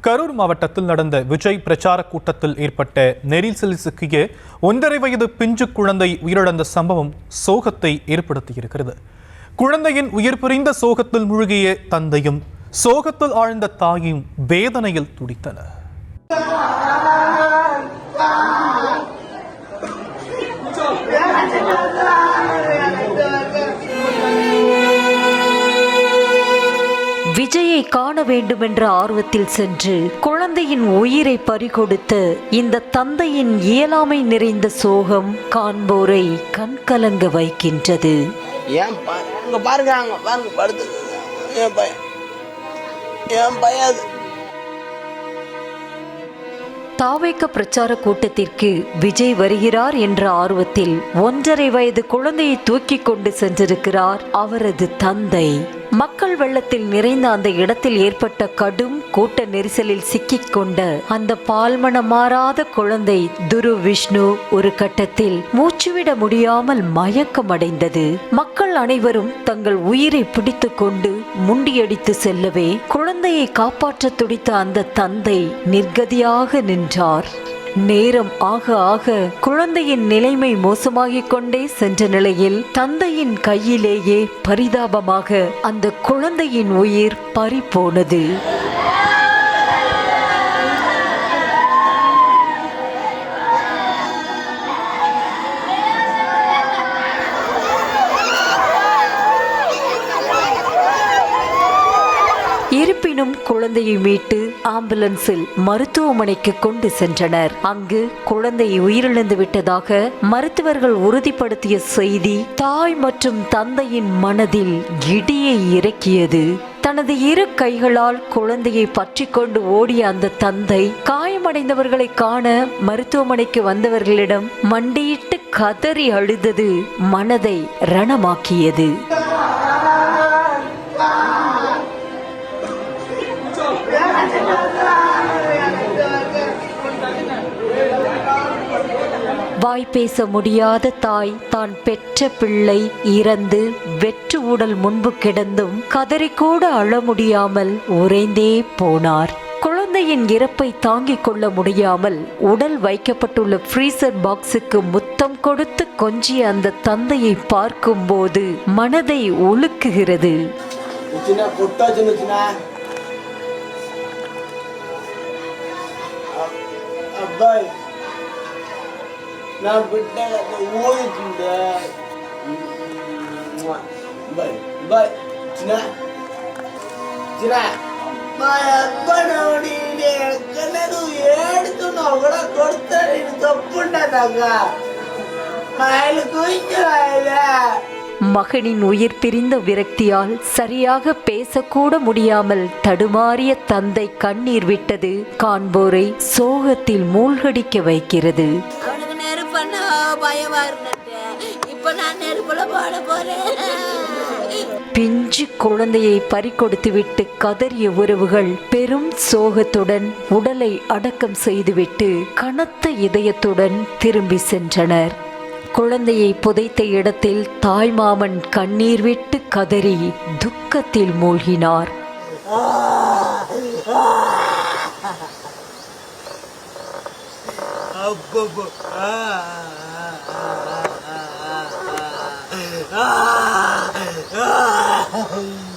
கரூர் மாவட்டத்தில் நடந்த விஜய் பிரச்சார கூட்டத்தில் ஏற்பட்ட நெரிசலில் சிக்கிய 1.5 வயது பிஞ்சு குழந்தை உயிரிழந்த சம்பவம் சோகத்தை ஏற்படுத்தியிருக்கிறது. குழந்தையின் உயிர் பிரிந்த சோகத்தில் மூழ்கிய தந்தையும் சோகத்தில் ஆழ்ந்த தாயும் வேதனையில் துடித்தனர். விஜயை காண வேண்டுமென்ற ஆர்வத்தில் சென்று குழந்தையின் உயிரை பறிகொடுத்த இந்த தந்தையின் இயலாமை நிறைந்த சோகம் காண்போரை கண்கலங்க வைக்கின்றது. தாவேக பிரச்சார கூட்டத்திற்கு விஜய் வருகிறார் என்ற ஆர்வத்தில் 1.5 வயது குழந்தையை தூக்கி கொண்டு சென்றிருக்கிறார் அவரது தந்தை. மக்கள் வெள்ளத்தில் நிறைந்த அந்த இடத்தில் ஏற்பட்ட கடும் கூட்ட நெரிசலில் சிக்கிக்கொண்ட அந்த பால்மணம் மாறாத குழந்தை துரு விஷ்ணு ஒரு கட்டத்தில் மூச்சுவிட முடியாமல் மயக்கமடைந்தது. மக்கள் அனைவரும் தங்கள் உயிரை பிடித்து கொண்டு முண்டியடித்து செல்லவே குழந்தையை காப்பாற்ற துடித்த அந்த தந்தை நிர்கதியாக நின்றார். நேரம் ஆக ஆக குழந்தையின் நிலைமை மோசமாகிக் கொண்டே சென்ற நிலையில் தந்தையின் கையிலேயே பரிதாபமாக அந்த குழந்தையின் உயிர் பறிபோனது. இருப்பினும் குழந்தையை மீட்டு ஆம்புலன்ஸில் மருத்துவமனைக்கு கொண்டு சென்றனர். அங்கு குழந்தை உயிரிழந்து விட்டதாக மருத்துவர்கள் உறுதிப்படுத்திய செய்தி தாய் மற்றும் தந்தையின் மனதில் இடியை இறக்கியது. தனது 2 கைகளால் குழந்தையை பற்றி கொண்டு ஓடிய அந்த தந்தை காயமடைந்தவர்களை காண மருத்துவமனைக்கு வந்தவர்களிடம் மண்டியிட்டு கதறி அழுதது மனதை ரணமாக்கியது. வாய் பேச முடியாத தாய் தான் பெற்ற பிள்ளை இறந்து வெற்று உடல் முன்பு கிடந்தும் கதறிக்கூட அழ முடியாமல் உறைந்தே போனார். குழந்தையின் இறப்பை தாங்கிக் கொள்ள முடியாமல் உடல் வைக்கப்பட்டுள்ள ஃப்ரீசர் பாக்ஸுக்கு முத்தம் கொடுத்து கொஞ்சிய அந்த தந்தையை பார்க்கும் போது மனதை உலுக்குகிறது. நான் விட்ட ஓடிட்டு பாய் சின்ன சின்ன நான் எப்படி கண்ணது எடுத்து நான் கூட கொடுத்த தப்புண்டாங்க மயில குயிஞ்சு வாயில. மகனின் உயிர் பிரிந்த விரக்தியால் சரியாக பேசக்கூட முடியாமல் தடுமாறிய தந்தை கண்ணீர் விட்டது காண்போரை சோகத்தில் மூழ்கடிக்க வைக்கிறது. பிஞ்சு குழந்தையை பறிகொடுத்துவிட்டு கதறிய உறவுகள் பெரும் சோகத்துடன் உடலை அடக்கம் செய்துவிட்டு கனத்த இதயத்துடன் திரும்பி சென்றனர். குழந்தையை புதைத்த இடத்தில் தாய்மாமன் கண்ணீர் விட்டு கதறி துக்கத்தில் மூழ்கினார். Ah!